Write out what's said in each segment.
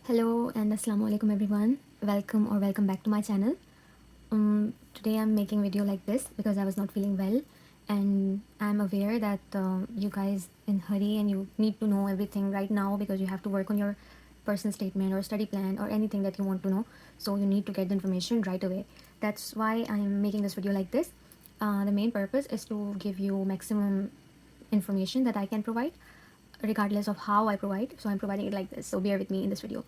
Hello and assalamu alaikum everyone. Welcome back to my channel. Today I'm making a video like this because I was not feeling well, and I'm aware that you guys in hurry and you need to know everything right now because you have to work on your personal statement or study plan or anything that you want to know. So you need to get the information right away. That's why I'm making this video like this. The main purpose is to give you maximum information that I can provide regardless of how I provide. So I'm providing it like this. So bear with me in this video.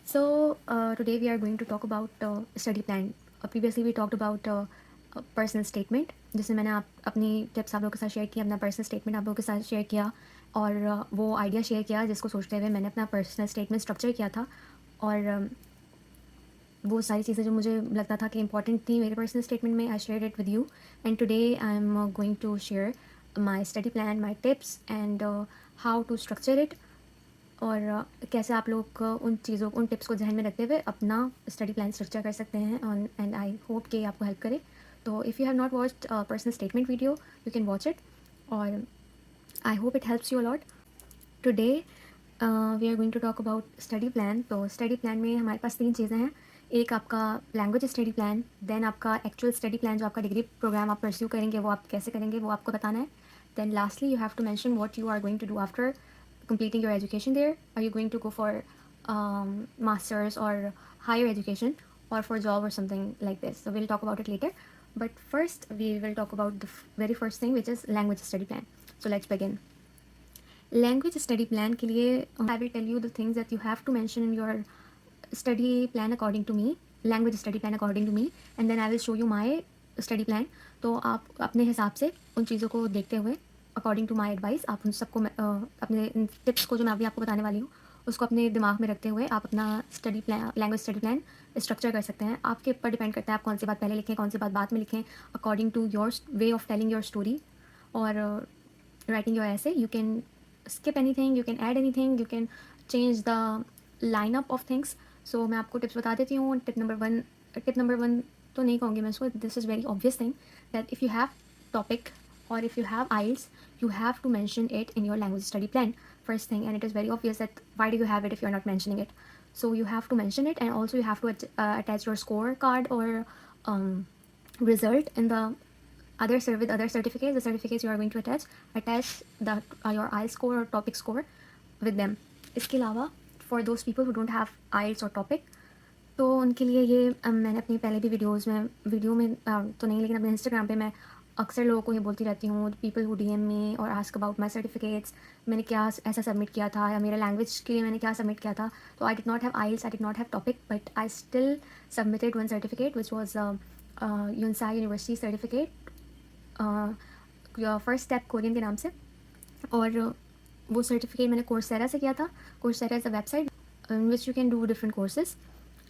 So today we are going to talk about study plan. Previously we talked about personal statement, जिससे मैंने अपनी tips आप लोगों के साथ share किया, अपना personal statement आप लोगों के साथ शेयर किया और वो आइडिया शेयर किया जिसको सोचते हुए मैंने अपना पर्सनल स्टेटमेंट स्ट्रक्चर किया था। और वो सारी चीज़ें जो मुझे लगता था कि इंपॉर्टेंट थी मेरे पर्सनल स्टेटमेंट में, I share it with you. And today I am going to share my study plan, my tips and how to structure it, और कैसे आप लोग उन चीज़ों उन टिप्स को जहन में रखते हुए अपना स्टडी प्लान स्ट्रक्चर कर सकते हैं। एंड आई होप कि आपको हेल्प करे। तो if you have not watched personal statement video you can watch it, और I hope it helps you a lot. Today we are going to talk about study plan. तो study plan में हमारे पास 3 चीज़ें हैं। एक आपका लैंग्वेज स्टडी प्लान, देन आपका एक्चुअल स्टडी प्लान जो आपका डिग्री प्रोग्राम आप परस्यू करेंगे वो आप कैसे करेंगे वो आपको बताना है। Then lastly you have to mention what you are going to do after completing your education there. Are you going to go for masters or higher education or for job or something like this? So we'll talk about it later, but first we will talk about the very first thing, which is language study plan. So let's begin. Language study plan के लिए I will tell you the things that you have to mention in your study plan according to me, language study plan according to me, and then I will show you my study plan. तो आप अपने हिसाब से उन चीज़ों को देखते हुए अकॉर्डिंग टू माई एडवाइस आप उन सबको अपने टिप्स को जो मैं अभी आपको बताने वाली हूँ उसको अपने दिमाग में रखते हुए आप अपना study plan, language study plan structure कर सकते हैं। आपके ऊपर डिपेंड करता है आप कौन सी बात पहले लिखें, कौन सी बात बाद में लिखें, according to your way of telling your story or writing your essay. You can skip anything, you can add anything, you can change the lineup of things. So मैं आपको टिप्स बता देती हूँ। टिप नंबर वन तो नहीं कहूँगी मैं इसको, this is very obvious thing that if you have topic or if you have IELTS, you have to mention it in your language study plan first thing, and it is very obvious that why do you have it if you're not mentioning it. So you have to mention it, and also you have to attach your scorecard or result in the with other certificates, the certificates you are going to attach the your IELTS score or topic score with them. इसके अलावा for those people who don't have IELTS or topic, तो उनके लिए ये मैंने अपनी पहले भी वीडियो में तो नहीं, लेकिन अपने इंस्टाग्राम पे मैं अक्सर लोगों को ये बोलती रहती हूँ, पीपल हु DM मी और आस्क अबाउट माई सर्टिफिकेट्स, मैंने क्या ऐसा सबमिट किया था या मेरा लैंग्वेज के लिए मैंने क्या सबमिट किया था। तो I did not have IELTS, I did not have TOPIK, but I still submitted one certificate which was Yonsei university certificate, first step Korean के नाम से। और वो सर्टिफिकेट मैंने कोर्सेरा से किया था। Coursera is a website in which you can do different courses,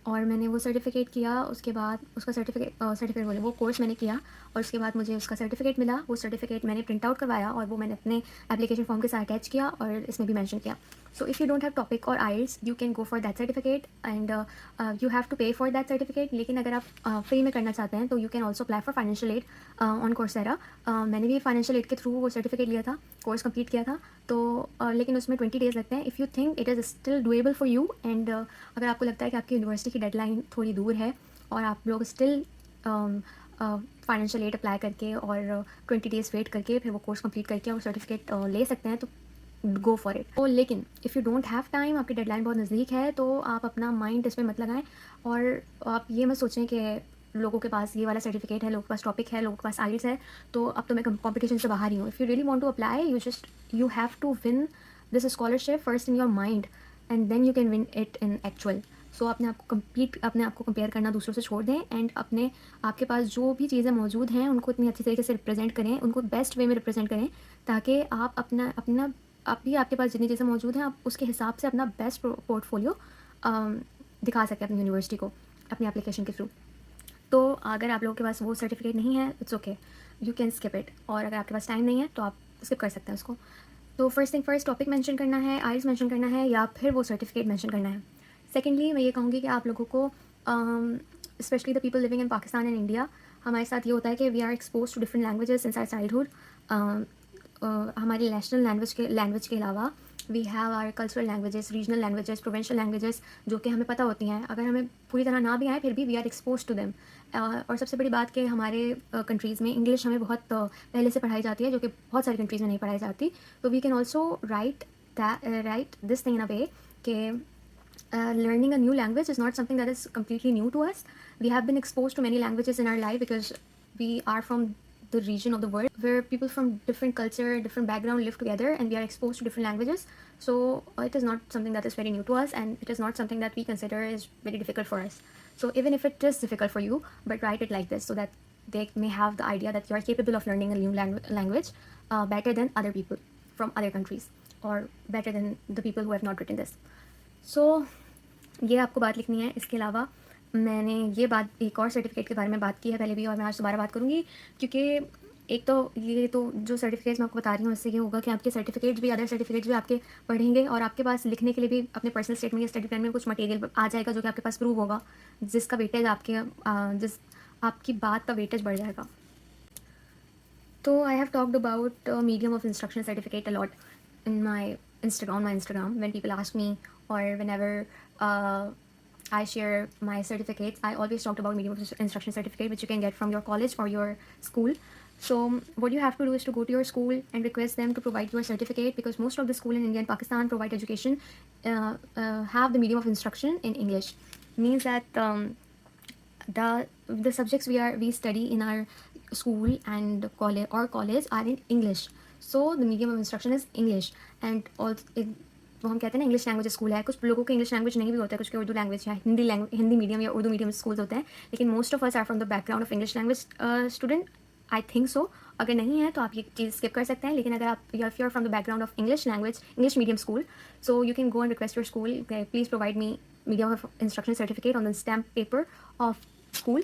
और मैंने वो सर्टिफिकेट किया। उसके बाद उसका सर्टिफिकेट बोले वो कोर्स मैंने किया और उसके बाद मुझे उसका सर्टिफिकेट मिला। वो सर्टिफिकेट मैंने प्रिंट आउट करवाया और वो मैंने अपने एप्लीकेशन फॉर्म के साथ अटैच किया और इसमें भी मेंशन किया। So if you don't have TOEFL or IELTS you can go for that certificate and you have to pay for that certificate. लेकिन अगर आप फ्री में करना चाहते हैं तो you can also apply for financial aid on Coursera. मैंने भी फाइनेंशियल एड के थ्रू वो सर्टिफिकेट लिया था, कोर्स कंप्लीट किया था। तो लेकिन उसमें 20 डेज़ लगते हैं। If you think it is still doable for you, and अगर आपको लगता है कि आपकी यूनिवर्सिटी की डेडलाइन थोड़ी दूर है और आप लोग स्टिल फाइनेंशियल एड अप्लाई करके और 20 डेज़ वेट करके फिर वो कोर्स कंप्लीट करके और सर्टिफिकेट ले सकते हैं, तो गो फॉर इट। तो लेकिन if you don't have time, आपकी डेडलाइन बहुत नज़दीक है, तो आप अपना माइंड इसमें मत लगाएं और आप ये मत सोचें कि लोगों के पास ये वाला सर्टिफिकेट है, लोगों के पास टॉपिक है, लोगों के पास IELTS है, तो अब तो मैं कॉम्पिटिशन से बाहर ही हूँ। If you really want to apply you have to win this scholarship first in your mind and then you can win it in actual. So अपने आप को कंपेयर करना दूसरों से छोड़ दें एंड आपके पास जो भी चीज़ें मौजूद हैं उनको इतनी अच्छी तरीके से रिप्रेजेंट करें, उनको बेस्ट वे में रिप्रेजेंट करें, ताकि आप आपके पास जितनी चीज़ें मौजूद हैं आप उसके हिसाब से अपना बेस्ट पोर्टफोलियो दिखा सकें अपनी यूनिवर्सिटी को अपनी एप्लीकेशन के थ्रू। तो अगर आप लोगों के पास वो सर्टिफिकेट नहीं है, it's okay, you can skip it, और अगर आपके पास टाइम नहीं है तो आप स्किप कर सकते हैं उसको। तो first thing first, topic mention करना है, IELTS मेंशन करना है या फिर वो सर्टिफिकेट मेंशन करना है। सेकेंडली मैं ये कहूँगी कि आप लोगों को specially the people living in Pakistan and India, हमारे साथ ये होता है कि we are expose to different languages since our childhood. हमारी नेशनल लैंग्वेज के अलावा we have our cultural languages, regional languages, provincial languages, जो कि हमें पता होती हैं। अगर हमें पूरी तरह ना भी आए फिर भी we are expose to them. और सबसे बड़ी बात कि हमारे कंट्रीज़ में इंग्लिश हमें बहुत पहले से पढ़ाई जाती है, जो कि बहुत सारी कंट्रीज़ में नहीं पढ़ाई जाती। तो we can also write this thing in a way कि learning a new language is not something that is completely new to us. We have been exposed to many languages in our life because we are from the region of the world where people from different culture, different background live together, and we are exposed to different languages. So it is not something that is very new to us, and it is not something that we consider is very difficult for us. So even if it is difficult for you, but write it like this so that they may have the idea that you are capable of learning a new language better than other people from other countries, or better than the people who have not written this. सो ये आपको बात लिखनी है। इसके अलावा मैंने ये बात एक और सर्टिफिकेट के बारे में बात की है पहले भी, और मैं आज दोबारा बात करूँगी, क्योंकि एक तो ये तो जो सर्टिफिकेट्स मैं आपको बता रही हूँ इससे ये होगा कि आपके सर्टिफिकेट्स भी, अदर सर्टिफिकेट्स भी आपके पढ़ेंगे, और आपके पास लिखने के लिए भी अपने पर्सनल स्टेटमेंट या स्टडी प्लान में कुछ मटेरियल आ जाएगा जो कि आपके पास प्रूव होगा, जिसका वेटेज आपकी बात का वेटेज बढ़ जाएगा। तो I have talked about medium of instruction certificate a lot in my Instagram when people ask me, or whenever I share my certificates, I always talked about medium of instruction certificate, which you can get from your college or your school. So what you have to do is to go to your school and request them to provide your certificate, because most of the school in India and Pakistan provide education have the medium of instruction in English. Means that the subjects we study in our school and college are in English. So the medium of instruction is English. And also वो हम कहते हैं ना English language school है, कुछ लोगों के English language नहीं भी होता है, कुछ के उर्दू लैंग्वेज या हिंदी मीडियम या उर्दू मीडियम स्कूल्स होते हैं, लेकिन most of us are from the background of English language student, I think so. अगर नहीं है तो आप ये चीज़ स्किप कर सकते हैं, लेकिन अगर आप if you are from the background of English language, English medium school, so you can go and request your school, please provide me medium of instruction certificate on the stamp paper of school.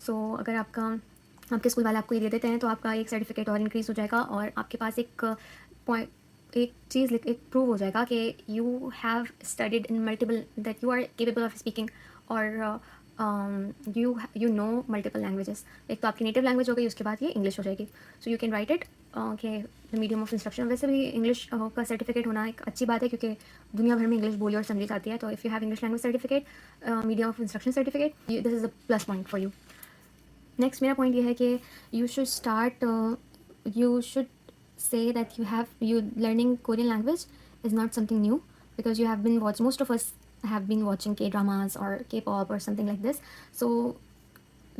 सो अगर आपके school वाले आपको ये दे देते हैं तो आपका एक सर्टिफिकेट और इंक्रीज़ हो जाएगा, और आपके पास एक चीज़ एक प्रूव हो जाएगा कि you have studied in multiple, that you are capable of speaking, और यू नो मल्टीपल लैंग्वेजेस। एक तो आपकी नेटिव लैंग्वेज हो गई, उसके बाद ये इंग्लिश हो जाएगी। सो यू कैन राइट इट कि द मीडियम ऑफ इंस्ट्रक्शन। वैसे भी इंग्लिश का सर्टिफिकेट होना एक अच्छी बात है, क्योंकि दुनिया भर में इंग्लिश बोली और समझी जाती है। तो if you have English language certificate, medium of instruction certificate, this is a plus point for you. Next मेरा पॉइंट ये है कि you should say that you learning Korean language is not something new, because you have been most of us have been watching K-dramas or K-pop or something like this. So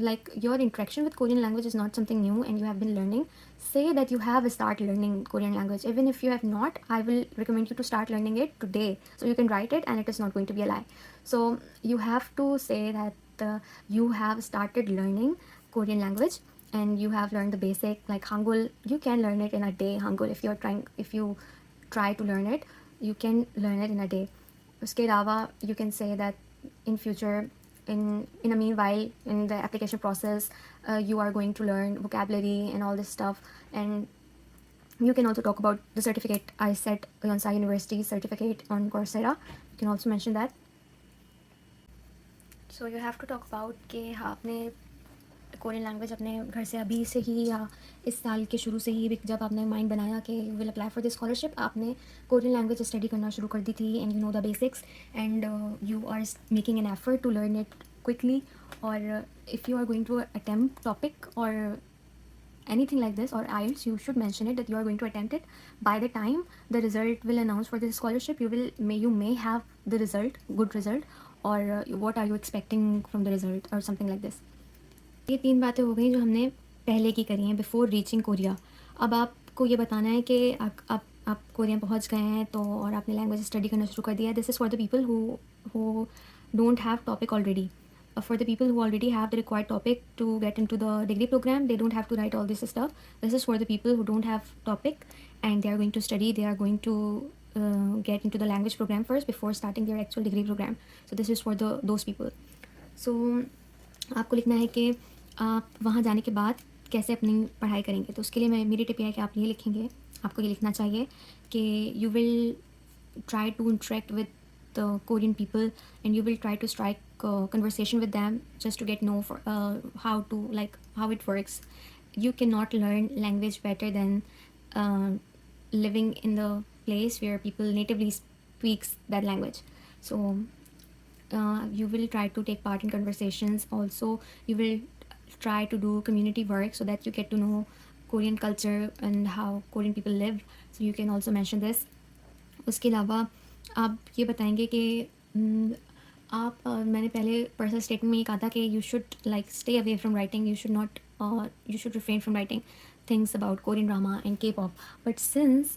like your interaction with Korean language is not something new, and you have been learning. Say that you have started learning Korean language. Even if you have not, I will recommend you to start learning it today, so you can write it and it is not going to be a lie. So you have to say that you have started learning Korean language, and you have learned the basic, like Hangul. You can learn it in a day. Hangul, if you try to learn it, you can learn it in a day. Uske alawa, you can say that in future, in a meanwhile, in the application process, you are going to learn vocabulary and all this stuff. And you can also talk about the certificate I said, Yonsei University certificate on Coursera. You can also mention that. So you have to talk about कि हाँ, आपने Korean language अपने घर से अभी से ही या इस साल के शुरू से ही, जब आपने माइंड बनाया कि you will apply for this scholarship, आपने कोरियन लैंग्वेज स्टडी करना शुरू कर दी थी, and you know the basics, and you are making an effort to learn it quickly. और if you are going to attempt TOPIK और anything like this or IELTS, you should mention it that you are going to attempt it. By the time the result will announce for this scholarship, you may have the result, good result, or what are you expecting from the result or something like this. ये 3 बातें हो गई जो हमने पहले की करी हैं बिफोर रीचिंग कोरिया. अब आपको ये बताना है कि आप कोरिया पहुंच गए हैं तो, और आपने लैंग्वेज स्टडी करना शुरू कर दिया है. This is for the people who don't have topic already. For the people who already have the required topic to get into the degree program, they don't have to write all this stuff. This is for the people who don't have topic and they are going to study. They are going to get into the language program first before starting their actual degree program. So this is for those people. So आपको लिखना है कि आप वहाँ जाने के बाद कैसे अपनी पढ़ाई करेंगे. तो उसके लिए मेरी टिप है कि आप ये लिखेंगे, आपको ये लिखना चाहिए कि you will try to interact with the Korean people and you will try to strike conversation with them just to get know for how it works. You cannot learn language better than living in the place where people natively speaks that language. So you will try to take part in conversations. Also you will try to do community work so that you get to know Korean culture and how Korean people live. So you can also mention this. उसके अलावा आप ये बताएंगे कि आप मैंने पहले personal statement में ये कहा था कि you should like stay away from writing, you should refrain from writing things about Korean drama and K-pop. But since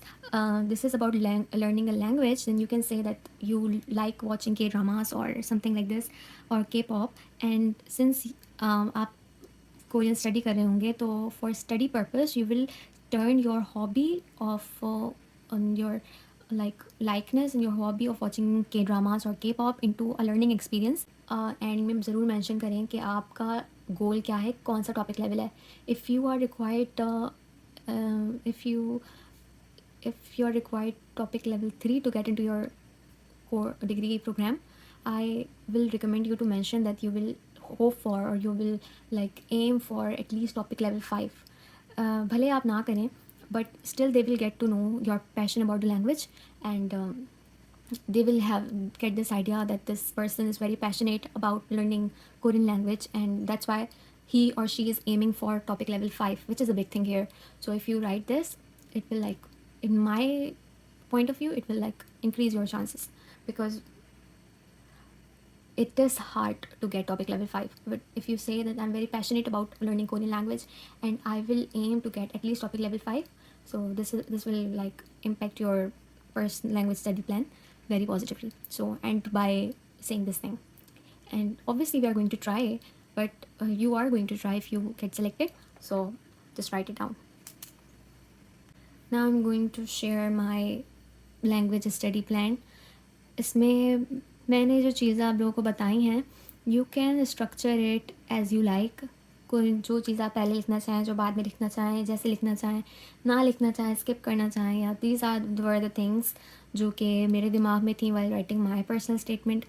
this is about learning a language, then you can say that you like watching K-dramas or something like this, or K-pop. And since आप Korean study कर रहे होंगे, तो for study purpose you will turn your hobby of on your likeness and your hobby of watching K dramas or K-pop into a learning experience. And में ज़रूर mention करें कि आपका गोल क्या है, कौन सा टॉपिक लेवल है. If you are required if you are required topic level 3 to get into your core degree program, I will recommend you to mention that you will hope for, or you will like aim for at least topic level 5. भले आप ना करें, but still they will get to know your passion about the language, and they will get this idea that this person is very passionate about learning Korean language, and that's why he or she is aiming for topic level 5, which is a big thing here. So if you write this, it will like, in my point of view, it will like increase your chances, because it is hard to get topic level 5. But if you say that I'm very passionate about learning Korean language and I will aim to get at least topic level 5, so this will like impact your personal language study plan very positively. So, and by saying this thing, and obviously we are going to try, but you are going to try if you get selected, so just write it down. Now I'm going to share my language study plan. इसमें मैंने जो चीज़ें आप लोगों को बताई हैं, you can structure it as you like. कोई जो चीज़ आप पहले लिखना चाहें, जो बाद में लिखना चाहें, जैसे लिखना चाहें, ना लिखना चाहें, स्किप करना चाहें, या these are were the things जो कि मेरे दिमाग में थी while writing my personal statement,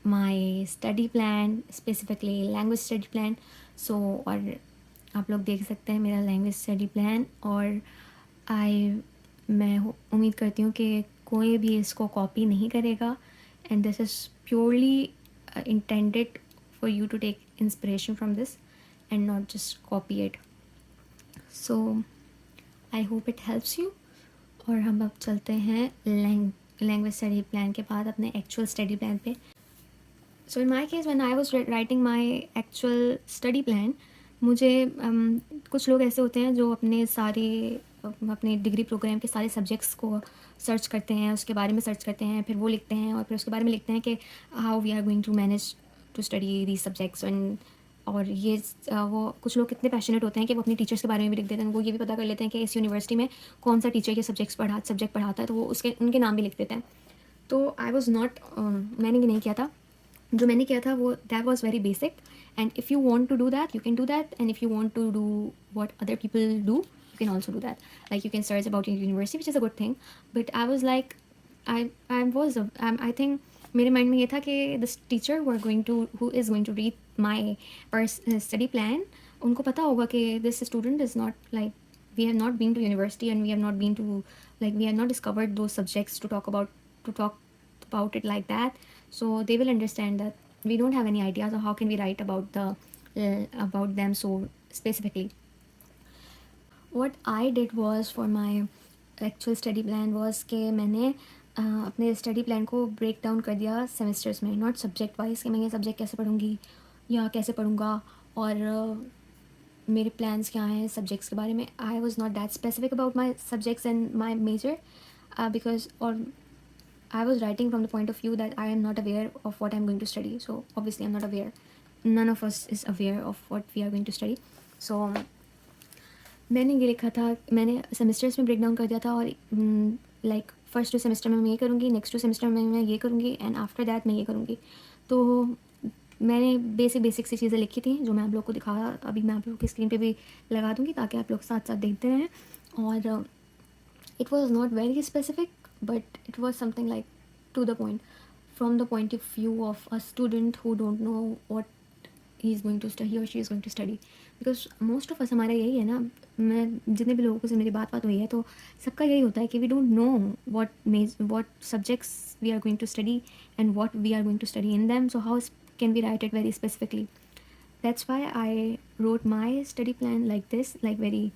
my study plan, specifically language study plan. So और आप लोग देख सकते हैं मेरा लैंग्वेज स्टडी प्लान, और मैं उम्मीद करती हूँ कि कोई भी इसको कॉपी नहीं करेगा, and this is purely intended for you to take inspiration from this and not just copy it. So I hope it helps you. और हम अब चलते हैं लैंग्वेज स्टडी प्लान के बाद अपने एक्चुअल स्टडी प्लान पे. So in my case when I was writing my actual study plan, मुझे कुछ लोग ऐसे होते हैं जो अपने डिग्री प्रोग्राम के सारे सब्जेक्ट्स को सर्च करते हैं, उसके बारे में सर्च करते हैं, फिर वो लिखते हैं, और फिर उसके बारे में लिखते हैं कि how we are going to manage to study these subjects. और ये वो कुछ लोग कितने पैशनेट होते हैं कि वो अपने टीचर्स के बारे में भी लिख देते हैं. वो ये भी पता कर लेते हैं कि इस यूनिवर्सिटी में कौन सा टीचर ये सब्जेक्ट पढ़ाता है, तो वो उनके नाम भी लिख देते हैं. तो आई वॉज़ नॉट, मैंने ये नहीं किया था. जो मैंने किया था वो that was very basic, and if you want to do that you can do that, and if you want to do what other people do you can also do that. Like you can search about your university, which is a good thing, but I was like, I think मेरे mind में ये था कि this teacher who is going to read my study plan, उनको पता होगा कि this student is not like, we have not been to university and we have not been to, like, we have not discovered those subjects to talk about it like that. So they will understand that we don't have any idea, so how can we write about them so specifically. What I did was for my actual study plan was कि मैंने अपने study plan को break down कर दिया semesters में, not subject wise कि मैं ये सब्जेक्ट कैसे पढ़ूँगी या कैसे पढ़ूँगा, और मेरे प्लान्स क्या हैं सब्जेक्ट्स के बारे में. I was not that specific about my subjects and my major, because और I was writing from the point of view that I am not aware of what I am going to study. So obviously I'm not aware. None of us is aware of what we are going to study. So मैंने ये लिखा था, मैंने semesters में break down कर दिया था, और लाइक फर्स्ट 2 सेमेस्टर में मैं ये करूँगी, नेक्स्ट 2 सेमेस्टर में मैं ये करूँगी, एंड आफ्टर दैट मैं ये करूँगी. तो मैंने बेसिक सी चीज़ें लिखी थी जो मैं आप लोग को अभी मैं आप लोग की स्क्रीन पे भी लगा दूँगी ताकि आप लोग साथ साथ देखते रहें. और it was not very specific, but it was something like to the point, from the point of view of a student who don't know what he or she is going to study. Because most of us, हमारा यही है ना, मैं जितने भी लोगों से मेरी बात हुई है तो सबका यही होता है कि we don't know what subjects we are going to study and what we are going to study in them. So how can we write it very specifically? That's why I wrote my study plan like this, like very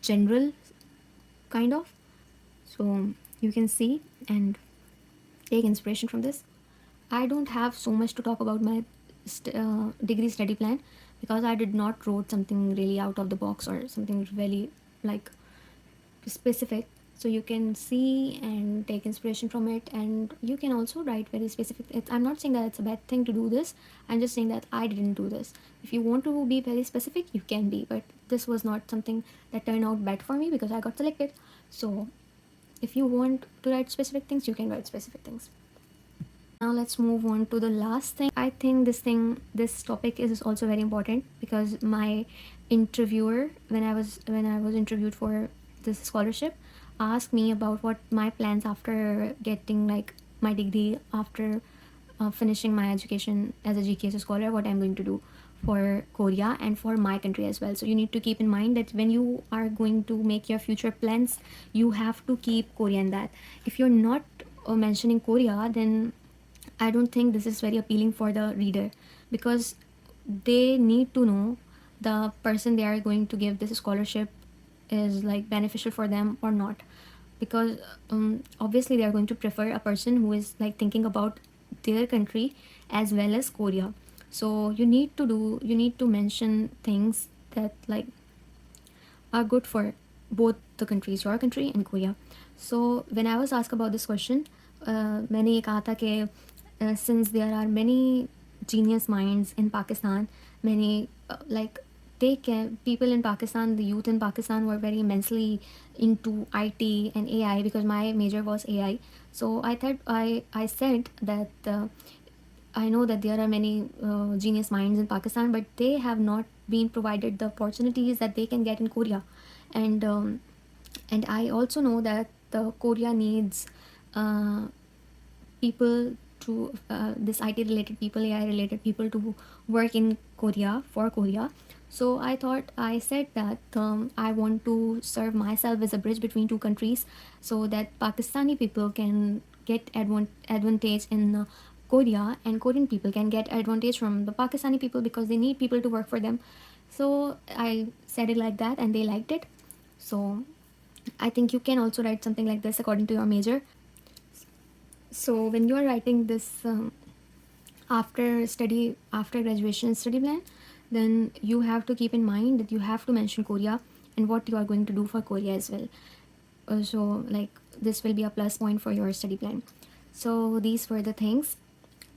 general kind of. So you can see and take inspiration from this. I don't have so much to talk about my degree study plan because I did not wrote something really out of the box or something really like specific. So you can see and take inspiration from it, and you can also write very specific. I'm not saying that it's a bad thing to do this. I'm just saying that I didn't do this. If you want to be very specific, you can be, but this was not something that turned out bad for me because I got selected. So if you want to write specific things, you can write specific things. Now let's move on to the last thing. I think this topic is also very important because my interviewer, when I was interviewed for this scholarship, asked me about what my plans after getting like my degree, after finishing my education as a GKS scholar, what I'm going to do for Korea and for my country as well. So you need to keep in mind that when you are going to make your future plans, you have to keep Korea in that. If you're not mentioning Korea, then I don't think this is very appealing for the reader, because they need to know the person they are going to give this scholarship is like beneficial for them or not, because obviously they are going to prefer a person who is like thinking about their country as well as Korea. So you need to mention things that like are good for both the countries, your country and Korea. So when I was asked about this question, मैंने ये कहा था कि since there are many genius minds in Pakistan, many like people in Pakistan, the youth in Pakistan were very immensely into IT and AI because my major was AI. So I thought I said that I know that there are many genius minds in Pakistan, but they have not been provided the opportunities that they can get in Korea, and I also know that the Korea needs people to this IT related people, AI related people to work in Korea for Korea. So I said that I want to serve myself as a bridge between two countries, so that Pakistani people can get advantage in Korea, and Korean people can get advantage from the Pakistani people because they need people to work for them. So I said it like that, and they liked it. So I think you can also write something like this according to your major. So when you are writing this after graduation study plan, then you have to keep in mind that you have to mention Korea and what you are going to do for Korea as well. So like this will be a plus point for your study plan. So these were the things.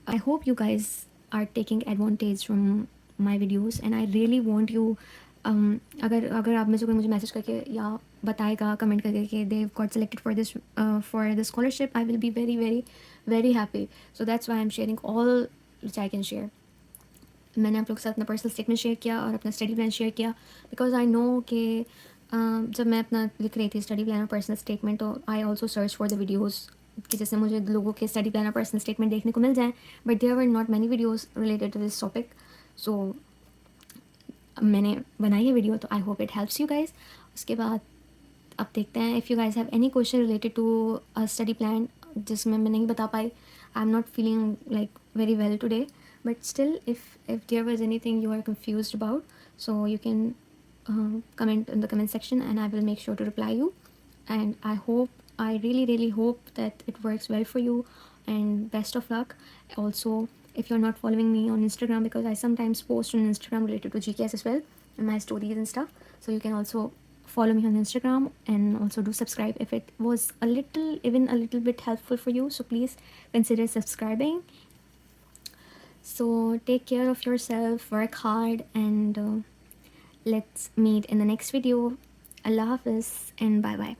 I hope you guys are taking advantage from my videos, and I really want you अगर आप में से कोई मुझे message करके या बताएगा comment करके कि they got selected for this scholarship, I will be very very very happy. So that's why I'm sharing all which I can share. मैंने आप लोग के साथ अपना पर्सनल स्टेटमेंट शेयर किया और अपना स्टडी प्लान शेयर किया, बिकॉज आई नो कि जब मैं अपना लिख रही थी स्टडी प्लान और पर्सनल स्टेटमेंट, तो I also search for the videos कि जैसे मुझे लोगों के स्टडी प्लान और पर्सनल स्टेटमेंट देखने को मिल जाएँ, but there were not many videos related to this topic. So मैंने बनाई है वीडियो, तो I hope it helps you guys. उसके बाद अब देखते हैं, if you guys have any question related to a study plan जिसमें मैं नहीं बता पाई. I am not feeling like very well today, but still if there was anything you are confused about, so you can comment in the comment section and I will make sure to reply you. And I really hope that it works well for you, and best of luck. Also, if you're not following me on Instagram, because I sometimes post on Instagram related to GKS as well and my stories and stuff, so you can also follow me on Instagram, and also do subscribe if it was even a little bit helpful for you. So please consider subscribing. So take care of yourself, work hard, and let's meet in the next video. Allah Hafiz and bye bye.